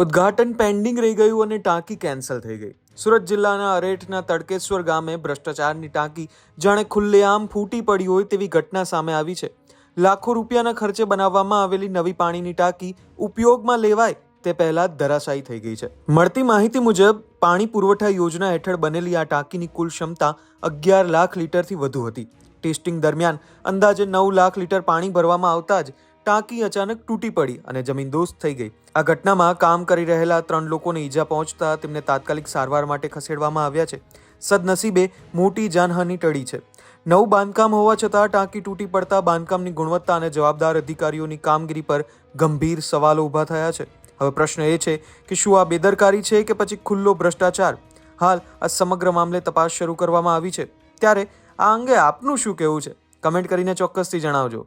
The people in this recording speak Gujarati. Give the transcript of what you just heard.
ઉદ્ઘાટન પેન્ડિંગ રહી ગયું અને ટાંકી કેન્સલ થઈ ગઈ. સુરત જિલ્લાના અરેઠના તડકેશ્વર ગામે ભ્રષ્ટાચારની ટાંકી જાણે ખુલ્લેઆમ ફૂટી પડી હોય તેવી ઘટના સામે આવી છે. લાખો રૂપિયાના ખર્ચે બનાવવામાં આવેલી નવી પાણીની ટાંકી ઉપયોગમાં લેવાય તે પહેલા જ ધરાશાયી થઈ ગઈ છે. મળતી માહિતી મુજબ પાણી પુરવઠા યોજના હેઠળ બનેલી આ ટાંકીની કુલ ક્ષમતા 11 લાખ લીટરથી વધુ હતી. ટેસ્ટિંગ દરમિયાન અંદાજે 9 લાખ લીટર પાણી ભરવામાં આવતા જ ટાંકી અચાનક તૂટી પડી અને જમીનદોસ્ત થઈ ગઈ. આ ઘટનામાં કામ કરી રહેલા 3 લોકોને ઈજા પહોંચતા તેમને તાત્કાલિક સારવાર માટે ખસેડવામાં આવ્યા છે. સદનસીબે મોટી જાનહાનિ ટળી છે. નવું બાંધકામ હોવા છતાં ટાંકી તૂટી પડતા બાંધકામની ગુણવત્તા અને જવાબદાર અધિકારીઓની કામગીરી પર ગંભીર સવાલો ઊભા થયા છે. હવે પ્રશ્ન એ છે કે શું આ બેદરકારી છે કે પછી ખુલ્લો ભ્રષ્ટાચાર? હાલ આ સમગ્ર મામલે તપાસ શરૂ કરવામાં આવી છે. ત્યારે આ અંગે આપનું શું કહેવું છે? કમેન્ટ કરીને ચોક્કસથી જણાવજો.